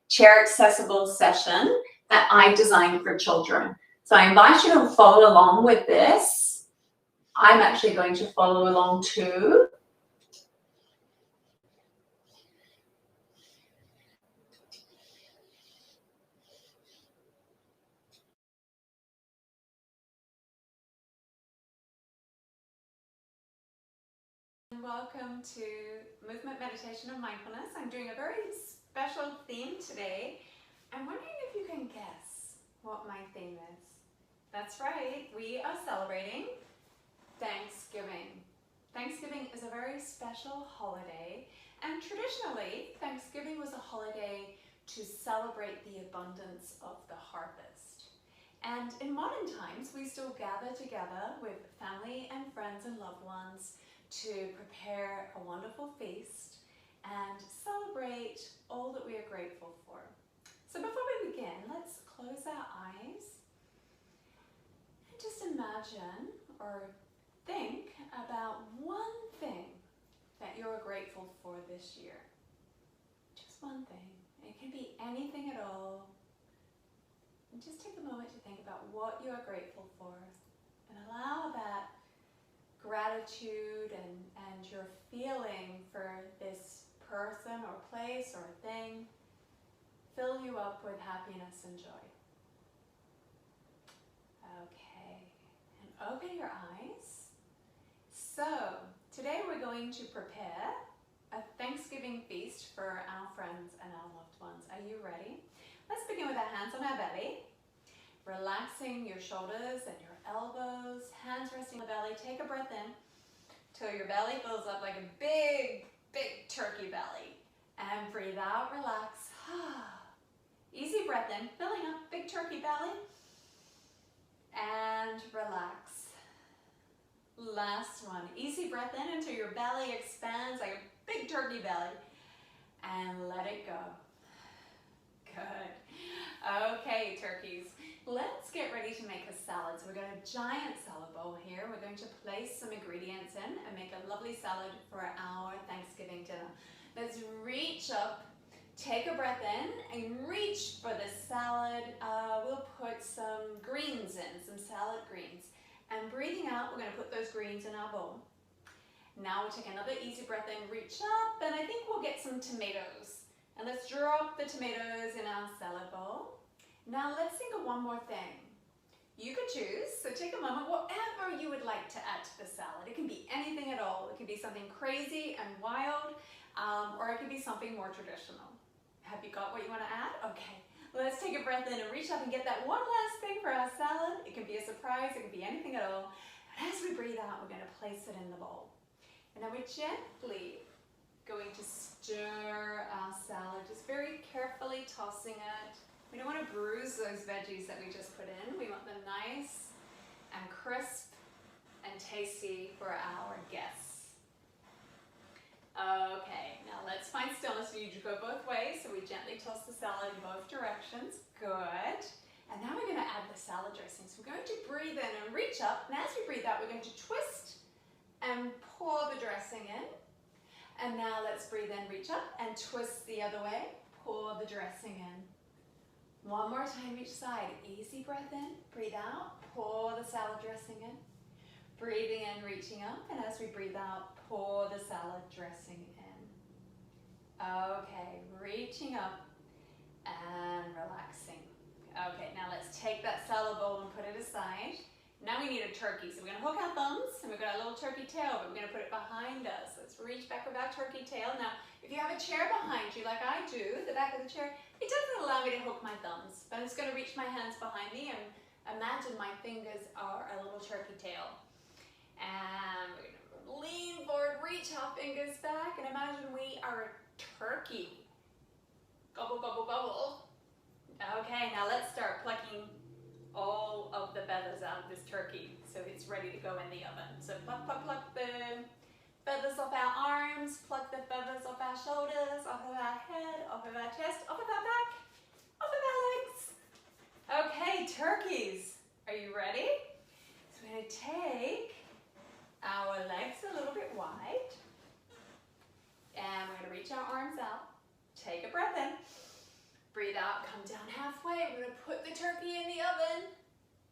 chair accessible session that I designed for children. So I invite you to follow along with this. I'm actually going to follow along too. Welcome to Movement, Meditation, and Mindfulness. I'm doing a very special theme today. I'm wondering if you can guess what my theme is. That's right, we are celebrating Thanksgiving. Thanksgiving is a very special holiday, and traditionally, Thanksgiving was a holiday to celebrate the abundance of the harvest. And in modern times, we still gather together with family and friends and loved ones to prepare a wonderful feast and celebrate all that we are grateful for. So before we begin, let's close our eyes and just imagine or think about one thing that you're grateful for this year. Just one thing. It can be anything at all. And just take a moment to think about what you are grateful for and allow that gratitude and your feeling for this person or place or thing fill you up with happiness and joy. Okay, and open your eyes. So, today we're going to prepare a Thanksgiving feast for our friends and our loved ones. Are you ready? Let's begin with our hands on our belly. Relaxing your shoulders and your elbows, hands resting on the belly. Take a breath in till your belly fills up like a big, big turkey belly. And breathe out, relax. Easy breath in, filling up, big turkey belly. And relax. Last one. Easy breath in until your belly expands like a big turkey belly. And let it go. Good. Okay, turkeys. Let's get ready to make a salad. So we've got a giant salad bowl here. We're going to place some ingredients in and make a lovely salad for our Thanksgiving dinner. Let's reach up, take a breath in, and reach for the salad. We'll put some greens in, some salad greens. And
And breathing out, we're going to put those greens in our bowl. Now we'll take another easy breath in, reach up, and I think we'll get some tomatoes. And let's drop the tomatoes in our salad bowl. Now let's think of one more thing. You could choose, so take a moment, whatever you would like to add to the salad. It can be anything at all. It could be something crazy and wild, or it could be something more traditional. Have you got what you want to add? Okay, let's take a breath in and reach up and get that one last thing for our salad. It can be a surprise, it can be anything at all. And as we breathe out, we're going to place it in the bowl. And now we're gently going to stir our salad, just very carefully tossing it. We don't want to bruise those veggies that we just put in. We want them nice and crisp and tasty for our guests. Okay, now let's find stillness. You go both ways, so we gently toss the salad in both directions. Good. And now we're going to add the salad dressing. So we're going to breathe in and reach up, and as we breathe out, we're going to twist and pour the dressing in. And now let's breathe in, reach up, and twist the other way, pour the dressing in. One more time each side. Easy breath in, breathe out, pour the salad dressing in. Breathing in, reaching up, and as we breathe out, pour the salad dressing in. Okay, reaching up and relaxing. Okay, now let's take that salad bowl and put it aside. Now we need a turkey, so we're going to hook our thumbs, and we've got a little turkey tail, but we're going to put it behind us. Let's reach back with our turkey tail. Now, if you have a chair behind you, like I do, the back of the chair, it doesn't allow me to hook my thumbs, but I'm just going to reach my hands behind me and imagine my fingers are a little turkey tail. And we're going to lean forward, reach our fingers back, and imagine we are a turkey. Gobble, gobble, gobble. Okay, now let's start plucking all of the feathers out of this turkey so it's ready to go in the oven. So pluck, pluck, pluck the feathers off our arms, pluck the feathers off our shoulders, off of our head, off of our chest, off of our back, off of our legs. Okay, turkeys, are you ready? So we're going to take our legs a little bit wide, and we're going to reach our arms out, take a breath in. Breathe out, come down halfway. We're going to put the turkey in the oven.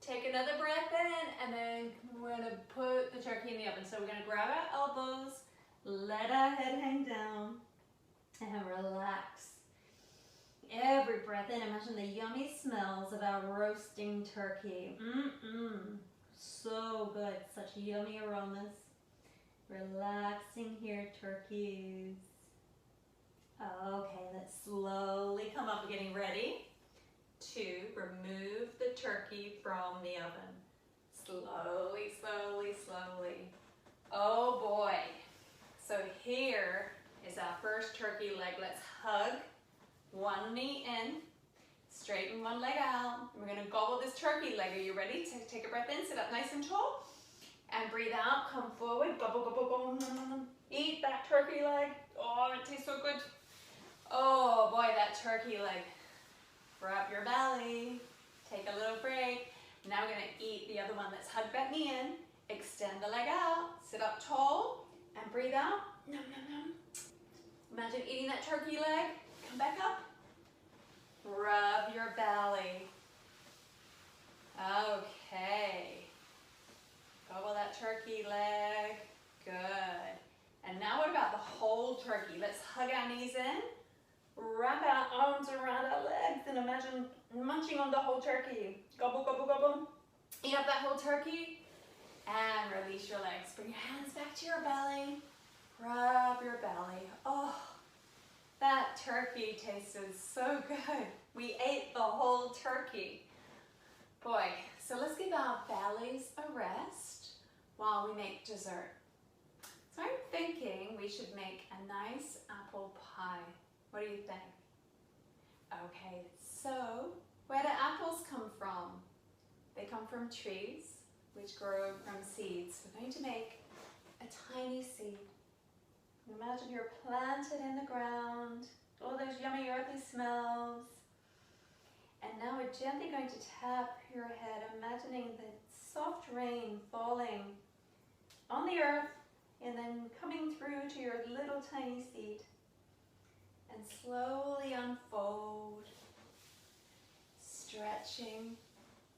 Take another breath in, and then we're going to put the turkey in the oven. So we're going to grab our elbows, let our head hang down, and relax. Every breath in, imagine the yummy smells of our roasting turkey. So good, such yummy aromas. Relaxing here, turkeys. Okay, let's slowly come up, getting ready to remove the turkey from the oven. Slowly, slowly, slowly. Oh boy. So here is our first turkey leg. Let's hug one knee in, straighten one leg out. We're going to gobble this turkey leg. Are you ready? Take a breath in, sit up nice and tall, and breathe out, come forward, gobble, gobble, gobble. Eat that turkey leg. Oh, it tastes so good. Oh boy, that turkey leg. Wrap your belly, take a little break. Now we're going to eat the other one. Let's hug that knee in, extend the leg out, sit up tall, and breathe out. Nom, nom, nom. Imagine eating that turkey leg. Come back up. Rub your belly. Okay. Gobble that turkey leg. Good. And now what about the whole turkey? Let's hug our knees in. Wrap our arms around our legs and imagine munching on the whole turkey. Gobble, gobble, gobble. Eat up that whole turkey and release your legs. Bring your hands back to your belly. Rub your belly. Oh, that turkey tasted so good. We ate the whole turkey. Boy, so let's give our bellies a rest while we make dessert. So I'm thinking we should make a nice apple pie. What do you think? Okay, so where do apples come from? They come from trees, which grow from seeds. We're going to make a tiny seed. Imagine you're planted in the ground, all those yummy earthy smells. And now we're gently going to tap your head, imagining the soft rain falling on the earth and then coming through to your little tiny seed. And slowly unfold, stretching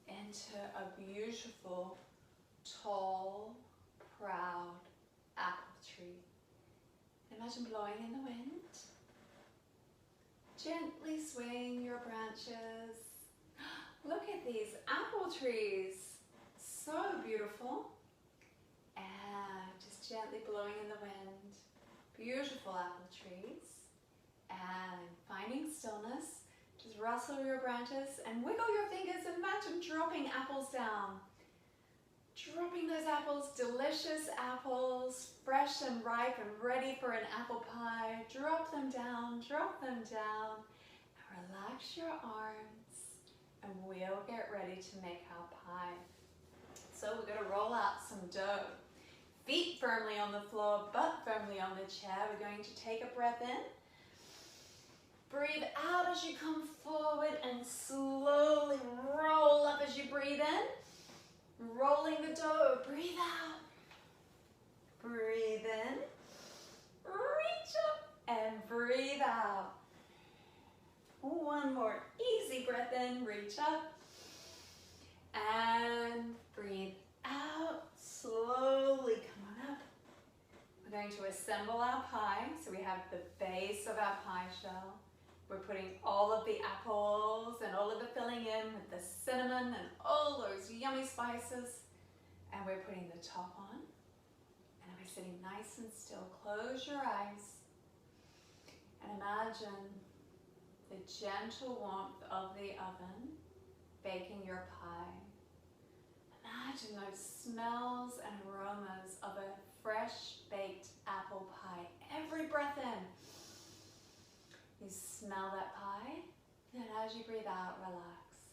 into a beautiful tall, proud apple tree. Imagine blowing in the wind. Gently swaying your branches. Look at these apple trees. So beautiful. And just gently blowing in the wind. Beautiful apple trees. And finding stillness. Just rustle your branches and wiggle your fingers. Imagine dropping apples down. Dropping those apples, delicious apples, fresh and ripe and ready for an apple pie. Drop them down, and relax your arms, and we'll get ready to make our pie. So we're going to roll out some dough. Feet firmly on the floor, butt firmly on the chair. We're going to take a breath in. Breathe out as you come forward and slowly roll up as you breathe in. Rolling the dough, breathe out, breathe in, reach up and breathe out. One more easy breath in, reach up and breathe out, slowly come on up. We're going to assemble our pie, so we have the base of our pie shell. We're putting all of the apples and all of the filling in with the cinnamon and all those yummy spices. And we're putting the top on. And we're sitting nice and still. Close your eyes. And imagine the gentle warmth of the oven baking your pie. Imagine those smells and aromas of a fresh baked apple pie. Every breath in. You smell that pie, and as you breathe out, relax.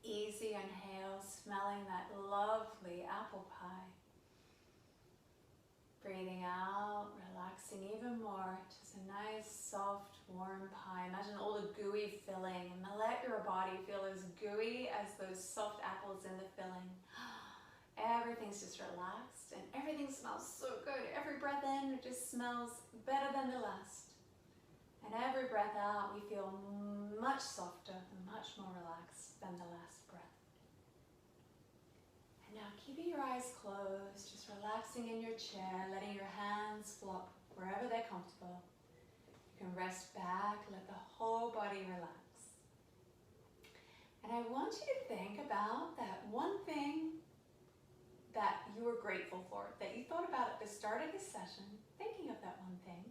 Easy inhale, smelling that lovely apple pie. Breathing out, relaxing even more. Just a nice, soft, warm pie. Imagine all the gooey filling, and let your body feel as gooey as those soft apples in the filling. Everything's just relaxed, and everything smells so good. Every breath in, it just smells better than the last. And every breath out, we feel much softer and much more relaxed than the last breath. And now keeping your eyes closed, just relaxing in your chair, letting your hands flop wherever they're comfortable. You can rest back, let the whole body relax. And I want you to think about that one thing that you were grateful for, that you thought about at the start of this session, thinking of that one thing.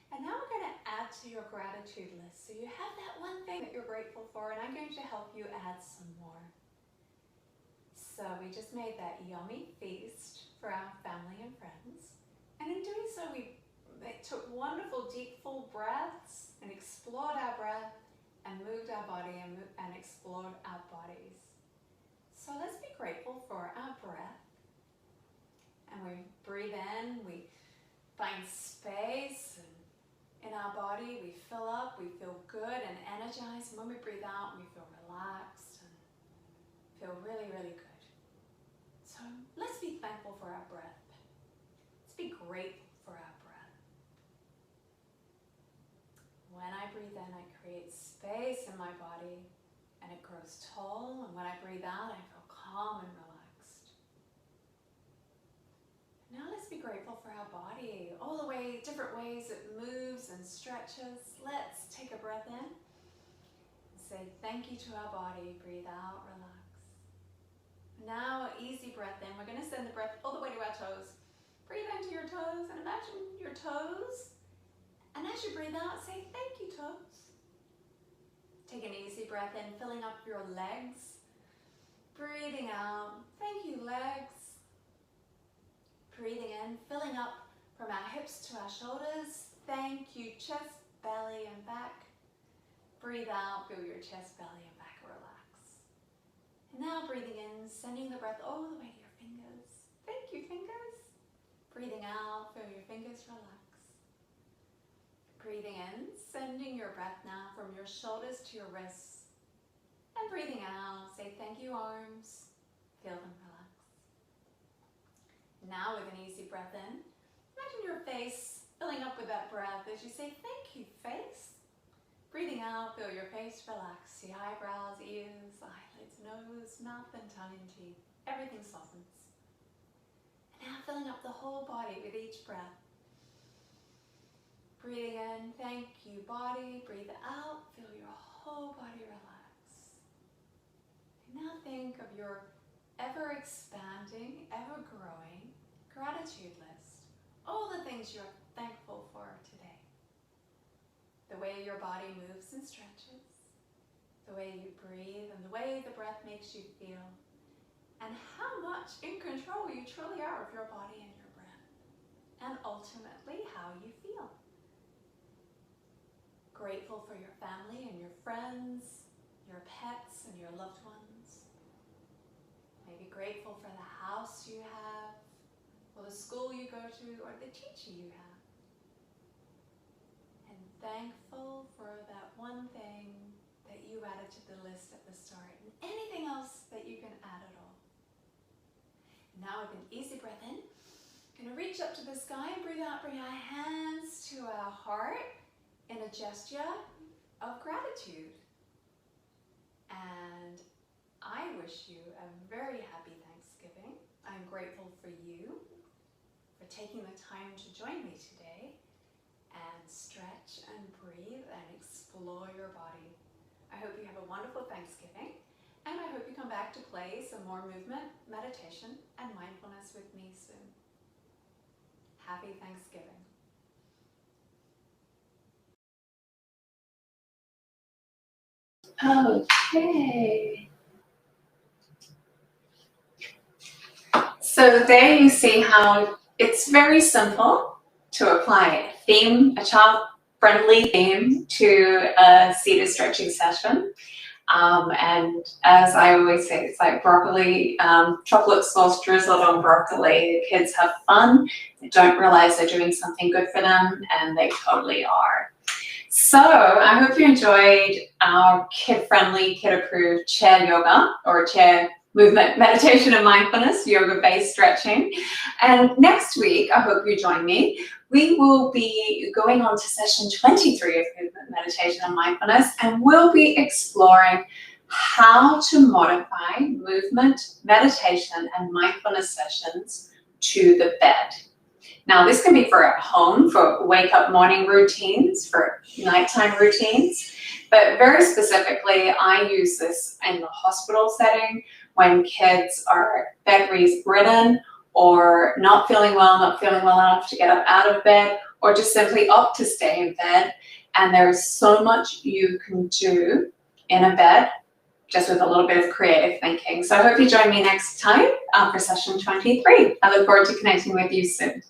And now we're going to add to your gratitude list. So you have that one thing that you're grateful for, and I'm going to help you add some more. So we just made that yummy feast for our family and friends. And in doing so, we took wonderful deep full breaths and explored our breath and moved our body and explored our bodies. So let's be grateful for our breath. And we breathe in, we find space, in our body, we fill up, we feel good and energized. And when we breathe out, we feel relaxed and feel really, really good. So let's be thankful for our breath. Let's be grateful for our breath. When I breathe in, I create space in my body and it grows tall. And when I breathe out, I feel calm and relaxed. Now let's be grateful for our body, all the way, different ways it moves and stretches. Let's take a breath in and say thank you to our body. Breathe out, relax. Now, easy breath in. We're going to send the breath all the way to our toes. Breathe into your toes and imagine your toes. And as you breathe out, say thank you, toes. Take an easy breath in, filling up your legs. Breathing out, thank you, legs. Breathing in, filling up from our hips to our shoulders. Thank you, chest, belly, and back. Breathe out, feel your chest, belly, and back relax. And now breathing in, sending the breath all the way to your fingers. Thank you, fingers. Breathing out, feel your fingers relax. Breathing in, sending your breath now from your shoulders to your wrists. And breathing out, say thank you, arms. Feel them relax. Now with an easy breath in, imagine your face filling up with that breath as you say, thank you, face. Breathing out, feel your face relax. The eyebrows, ears, eyelids, nose, mouth, and tongue and teeth. everything softens. And now filling up the whole body with each breath. Breathing in, thank you body. Breathe out, feel your whole body relax. And now think of your ever expanding, ever growing gratitude list. All the things you're thankful for today. The way your body moves and stretches, the way you breathe and the way the breath makes you feel, and how much in control you truly are of your body and your breath, and ultimately how you feel. Grateful for your family and your friends, your pets and your loved ones. Maybe grateful for the house you have, or the school you go to, or the teacher you have. And thankful for that one thing that you added to the list at the start, and anything else that you can add at all. Now with an easy breath in, gonna reach up to the sky and breathe out, bring our hands to our heart in a gesture of gratitude. And I wish you a very happy Thanksgiving. I'm grateful for you for taking the time to join me today and stretch and breathe and explore your body. I hope you have a wonderful Thanksgiving, and I hope you come back to play some more movement, meditation, and mindfulness with me soon. Happy Thanksgiving.
Okay. So there you see how it's very simple to apply a child-friendly theme to a seated stretching session. And as I always say, it's like broccoli, chocolate sauce drizzled on broccoli. The kids have fun, they don't realize they're doing something good for them, and they totally are. So I hope you enjoyed our kid-friendly, kid-approved chair yoga, or chair movement, meditation and mindfulness, yoga-based stretching. And next week, I hope you join me. We will be going on to session 23 of movement, meditation and mindfulness, and we'll be exploring how to modify movement, meditation and mindfulness sessions to the bed. Now, this can be for at home, for wake-up morning routines, for nighttime routines, but very specifically, I use this in the hospital setting when kids are bedridden or not feeling well enough to get up out of bed, or just simply opt to stay in bed. And there's so much you can do in a bed just with a little bit of creative thinking. So I hope you join me next time for session 23. I look forward to connecting with you soon.